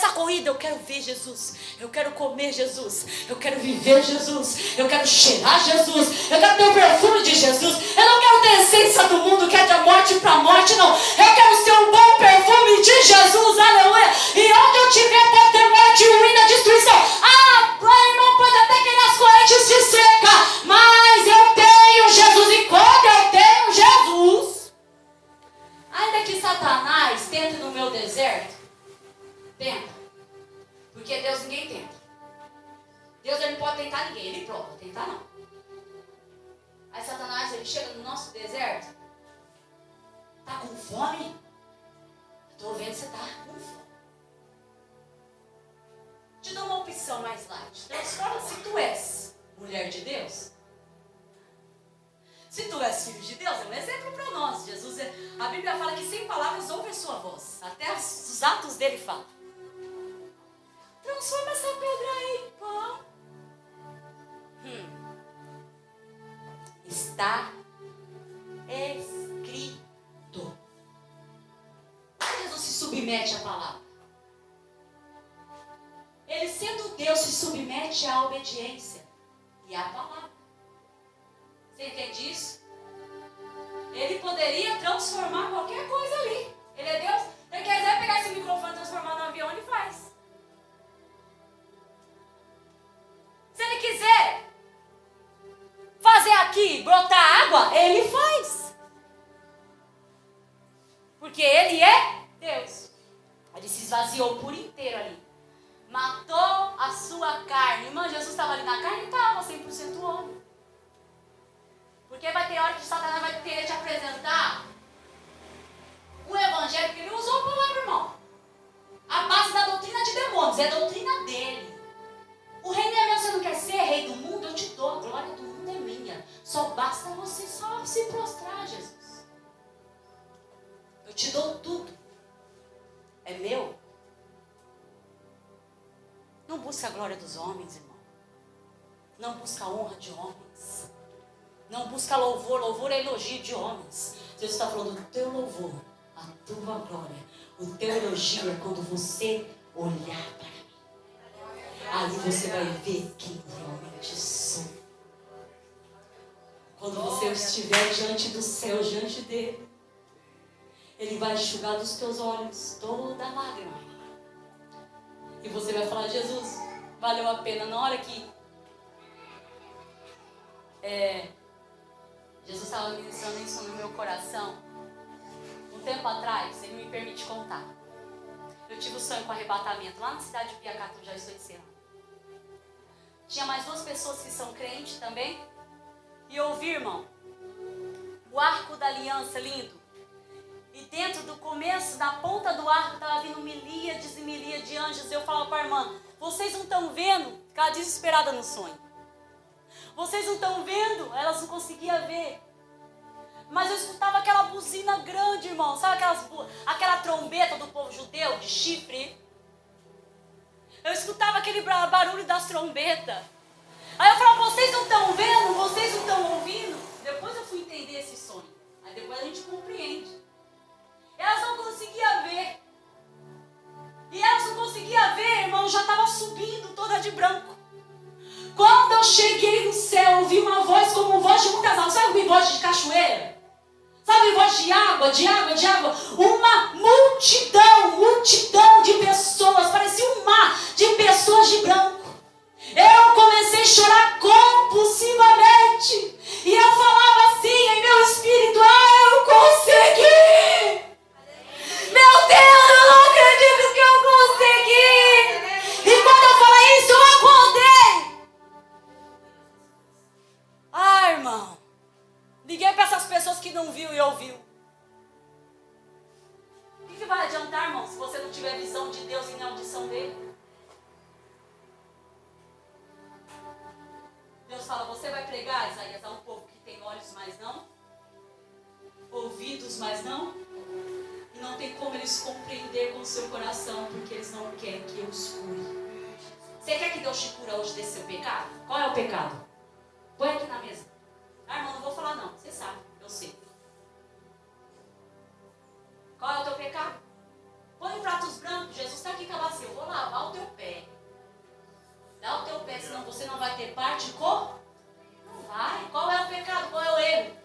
essa corrida, eu quero ver Jesus, eu quero comer Jesus, eu quero viver Jesus, eu quero cheirar Jesus, eu quero ter o perfume de Jesus, eu não quero ter a essência do mundo que é de morte para morte, não. Eu quero ser um bom perfume de Jesus, aleluia. E onde eu tiver pode ter morte, ruína, destruição. Irmão, pode até querer as correntes de seca, mas eu tenho Jesus, e quando eu tenho Jesus, ainda que Satanás tente no meu deserto, tenta. Porque Deus ninguém tenta. Deus ele não pode tentar ninguém, ele prova, tentar não. Aí Satanás ele chega no nosso deserto, tá com fome? Estou vendo que você tá com fome. Te dou uma opção mais light. Transforma se tu és mulher de Deus. Se tu és filho de Deus, é um exemplo para nós. Jesus, a Bíblia fala que sem palavras ouve a sua voz. Até os atos dele falam. Transforma essa pedra aí em pão. Está escrito. Jesus se submete à palavra. Ele sendo Deus se submete à obediência e à palavra. Você entende isso? Ele poderia transformar qualquer coisa ali. Ele é Deus. Se ele quiser pegar esse microfone e transformar num avião, ele faz. Se ele quiser fazer aqui brotar água, ele faz. Porque ele é Deus. Ele se esvaziou por inteiro ali. Matou a sua carne. Irmã, Jesus estava ali na carne e estava 100% homem. Porque vai ter hora que Satanás vai querer te apresentar o evangelho, que ele usou a palavra, irmão. A base da doutrina de demônios, é a doutrina dele. O reino é meu, você não quer ser rei do mundo? Eu te dou, a glória do mundo é minha. Só basta você só se prostrar, Jesus. Eu te dou tudo. É meu. Não busca a glória dos homens, irmão. Não busca a honra de homens. Não busca louvor. Louvor é elogio de homens. Deus está falando do teu louvor, a tua glória. O teu elogio é quando você olhar para mim. Aí você vai ver quem realmente sou. Quando você estiver diante do céu, diante dele, ele vai enxugar dos teus olhos toda lágrima. E você vai falar: Jesus, valeu a pena. Na hora que Jesus estava ministrando isso no meu coração, um tempo atrás, ele me permite contar. Eu tive um sonho com arrebatamento lá na cidade de Piacatu, já estou encerrando. Tinha mais 2 pessoas que são crentes também. E eu ouvi, irmão, o arco da aliança lindo. E dentro do começo, da ponta do arco, estava vindo milíades e milíades de anjos. Eu falava para a irmã: vocês não estão vendo? Ficava desesperada no sonho. Vocês não estão vendo? Elas não conseguiam ver. Mas eu escutava aquela buzina grande, irmão. Sabe aquela trombeta do povo judeu, de chifre? Eu escutava aquele barulho das trombetas. Aí eu falava: vocês não estão vendo? Vocês não estão ouvindo? Depois eu fui entender esse sonho. Aí depois a gente compreende. Elas não conseguiam ver. E elas não conseguiam ver, irmão, já estava subindo toda de branco. Quando eu cheguei no céu, ouvi uma voz como voz de muitas águas. Sabe ouvir voz de cachoeira? Sabe voz de água, de água, de água? Uma multidão de pessoas. Parecia um mar de pessoas de branco. Eu comecei a chorar compulsivamente. E eu falava assim em meu espírito: eu consegui! Meu Deus, eu não acredito que eu consegui! E quando eu falei isso, eu acordei. Irmão, liguei para essas pessoas que não viu e ouviu. O que vai adiantar, irmão, se você não tiver visão de Deus e nem audição dele? Deus fala: você vai pregar, Isaías, a um povo que tem olhos, mas não, ouvidos, mas não, e não tem como eles compreender com o seu coração, porque eles não querem que eu os cure. Você quer que Deus te cura hoje desse seu pecado? Qual é o pecado? Põe aqui na mesa. Irmão, não vou falar não, você sabe, eu sei. Qual é o teu pecado? Põe em pratos brancos. Jesus está aqui com a bacia, eu vou lá. você não vai ter parte com? Não vai. Qual é o pecado? Qual é o erro?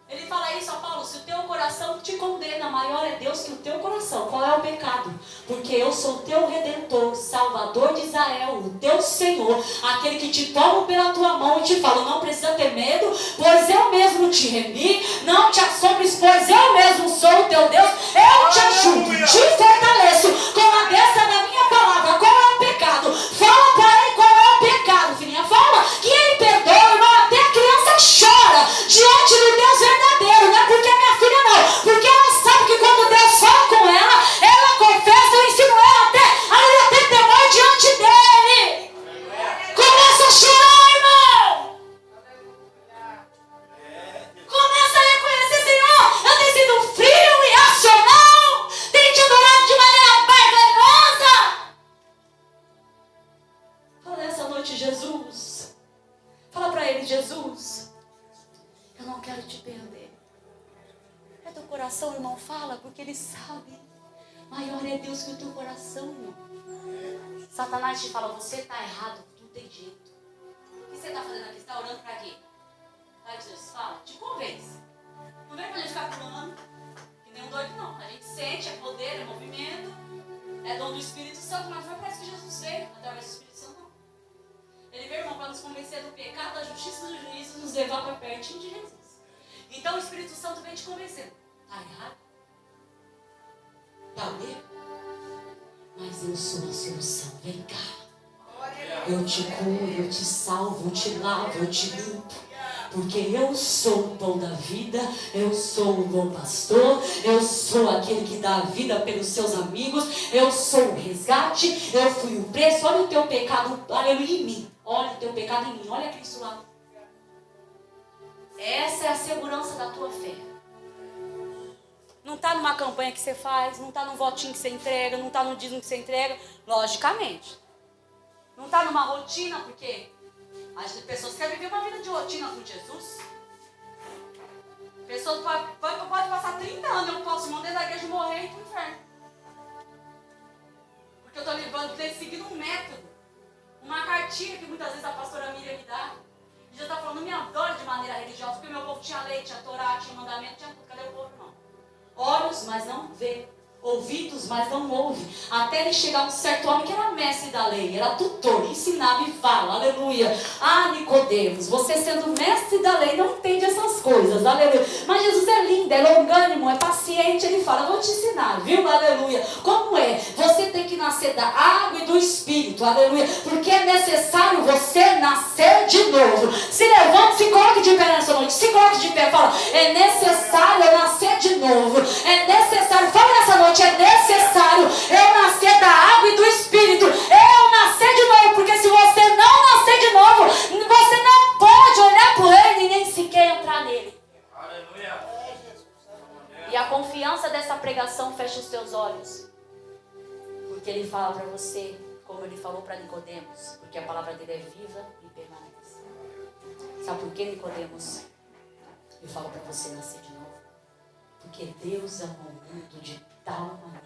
Ele fala isso a Paulo, se o teu coração te condena, maior é Deus que o teu coração. Qual é o pecado? Porque eu sou teu Redentor, Salvador de Israel, o teu Senhor, aquele que te toma pela tua mão e te fala, não precisa ter medo, pois eu mesmo te remi, não te assombres, pois eu mesmo sou o teu Deus, eu te ajudo, te fortaleço com a destra da minha palavra. Qual é o pecado? Fala para ele qual é o pecado, filhinha, fala que ele perdoa, irmão, até a criança chora diante do Deus verdadeiro, não é porque é minha filha não, porque ela sabe que quando Deus fala com ela confessa, eu ensino ela até temor diante dele. Começa a chorar, irmão. Começa a reconhecer, Senhor, eu tenho sido frio e irracional, tenho te adorado de maneira barganhosa. Fala nessa noite, Jesus. Fala para ele, Jesus, eu não quero te perder. É teu coração, irmão, fala, porque ele sabe. Maior é Deus que o teu coração, irmão. Satanás te fala, você está errado, não tem jeito. O que você está fazendo aqui? Você está orando para quê? Aí Jesus fala, te convence. Não vem para a gente ficar pulando, que nem um doido não. A gente sente, é poder, é movimento, é dom do Espírito Santo, mas não parece que Jesus veio através do Espírito Santo, não. Ele veio, irmão, para nos convencer do pecado, da justiça e do juízo, nos levar para pertinho de Jesus. Então o Espírito Santo vem te convencendo. Está errado? Está errado? Mas eu sou a solução. Vem cá. Eu te curo, eu te salvo, eu te lavo, eu te limpo. Porque eu sou o pão da vida, eu sou o bom pastor, eu sou aquele que dá a vida pelos seus amigos, eu sou o resgate, eu fui o preço. Olha o teu pecado, aleluia, em mim. Olha o teu pecado em mim, olha Cristo lá. Essa é a segurança da tua fé. Não está numa campanha que você faz, não está num votinho que você entrega, não está no dízimo que você entrega, logicamente. Não está numa rotina, porque as pessoas querem viver uma vida de rotina com Jesus. Pessoas podem passar 30 anos, eu posso, irmão, dentro da igreja morrer e ir para o inferno. Porque eu estou seguindo um método, uma cartilha que muitas vezes a pastora Miriam me dá. E já está falando, não me adore de maneira religiosa, porque meu povo tinha lei, tinha Torá, tinha mandamento, tinha tudo. Cadê o povo, irmão? Olhos, mas não vê. Ouvidos, mas não ouve. Até ele chegar um certo homem que era mestre da lei, era tutor, ensinava e fala, aleluia. Ah, Nicodemos, você sendo mestre da lei não entende essas coisas, aleluia. Mas Jesus é lindo, é longânimo, é paciente, ele fala, eu vou te ensinar, viu, aleluia. Como é? Você tem que nascer da água e do Espírito, aleluia. Porque é necessário você nascer de novo. Se levante, se coloque de pé nessa noite, se coloque de pé, fala, é necessário eu nascer de novo. É necessário, fala nessa noite, é necessário eu nascer da água e do Espírito. Eu nascer de novo, porque se você não nascer de novo, você não pode olhar para o reino e nem sequer entrar nele. Aleluia. E a confiança dessa pregação fecha os teus olhos. Porque ele fala para você, como ele falou para Nicodemos, porque a palavra dele é viva e permanece. Sabe por que, Nicodemos? Eu falo para você nascer de novo. Porque Deus amou o mundo de tal maneira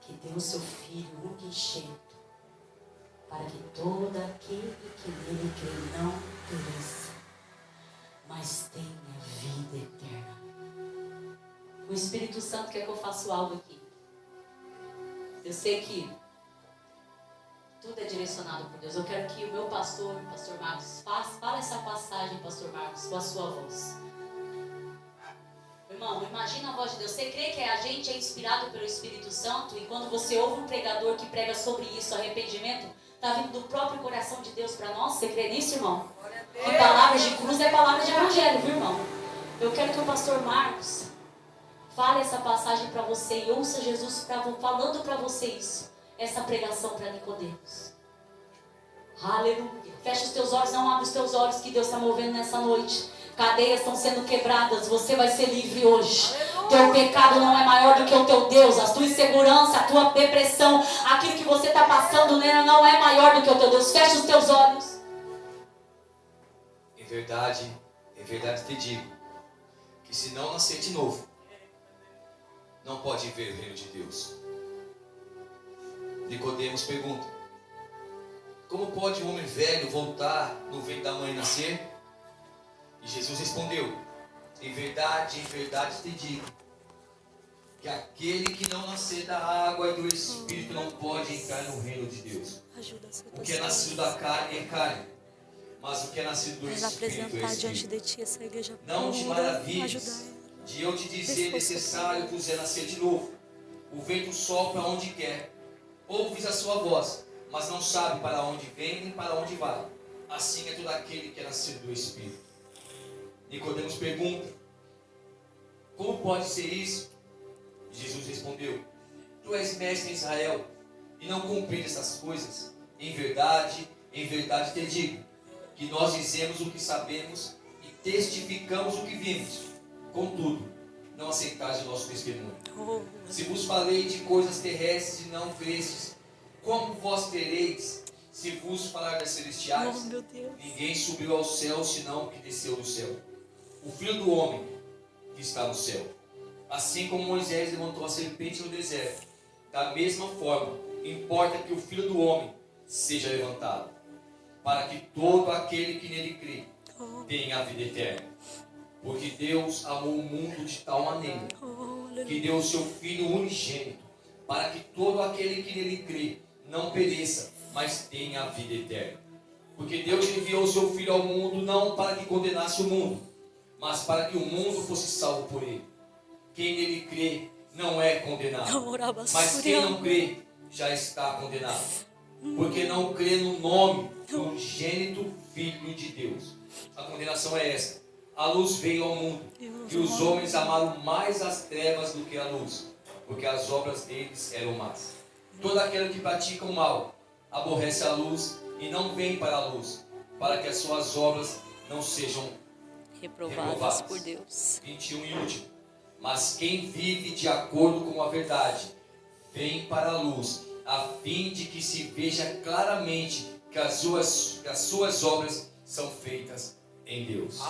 que deu o seu Filho unigênito para que todo aquele que nele crê não pereça, mas tenha vida eterna. O Espírito Santo quer que eu faça algo aqui. Eu sei que tudo é direcionado por Deus. Eu quero que o meu pastor Marcos, fale essa passagem, pastor Marcos, com a sua voz. Irmão, imagina a voz de Deus. Você crê que a gente é inspirado pelo Espírito Santo? E quando você ouve um pregador que prega sobre isso, arrependimento, está vindo do próprio coração de Deus para nós? Você crê nisso, irmão? E palavras de cruz é palavra de evangelho, viu, irmão? Eu quero que o pastor Marcos fale essa passagem para você e ouça Jesus falando para você isso. Essa pregação para Nicodemos. Aleluia. Fecha os teus olhos, não abre os teus olhos, que Deus está movendo nessa noite. Cadeias estão sendo quebradas, você vai ser livre hoje. Teu pecado não é maior do que o teu Deus. A tua insegurança, a tua depressão, aquilo que você está passando nela não é maior do que o teu Deus. Fecha os teus olhos. Em verdade te digo, que se não nascer de novo, não pode ver o reino de Deus. Nicodemos pergunta, como pode um homem velho voltar no ventre da mãe e nascer? E Jesus respondeu: em verdade te digo, que aquele que não nascer da água e do Espírito não pode entrar no reino de Deus. O que é nascido da carne é carne, mas o que é nascido do Espírito é Espírito. Não te maravilhes de eu te dizer necessário vos é nascer de novo. O vento sopra onde quer, ouves a sua voz, mas não sabe para onde vem nem para onde vai. Assim é todo aquele que é nascido do Espírito. Nicodemos pergunta: como pode ser isso? Jesus respondeu: tu és mestre em Israel e não compreendes essas coisas? Em verdade te digo, que nós dizemos o que sabemos e testificamos o que vimos. Contudo, não aceitais o nosso testemunho. Se vos falei de coisas terrestres e não crestes, como vós tereis se vos falar das celestiais? Ninguém subiu ao céu senão o que desceu do céu, o Filho do Homem que está no céu. Assim como Moisés levantou a serpente no deserto, da mesma forma importa que o Filho do Homem seja levantado, para que todo aquele que nele crê tenha a vida eterna. Porque Deus amou o mundo de tal maneira que deu o seu Filho unigênito, para que todo aquele que nele crê não pereça, mas tenha a vida eterna. Porque Deus enviou o seu Filho ao mundo não para que condenasse o mundo, mas para que o mundo fosse salvo por ele. Quem nele crê não é condenado, mas quem não crê já está condenado, porque não crê no nome do unigênito Filho de Deus. A condenação é esta: a luz veio ao mundo, e os homens amaram mais as trevas do que a luz, porque as obras deles eram más. Todo aquele que pratica o mal aborrece a luz e não vem para a luz, para que as suas obras não sejam reprovadas por Deus. 21 e último. Mas quem vive de acordo com a verdade vem para a luz, a fim de que se veja claramente que as suas obras são feitas em Deus.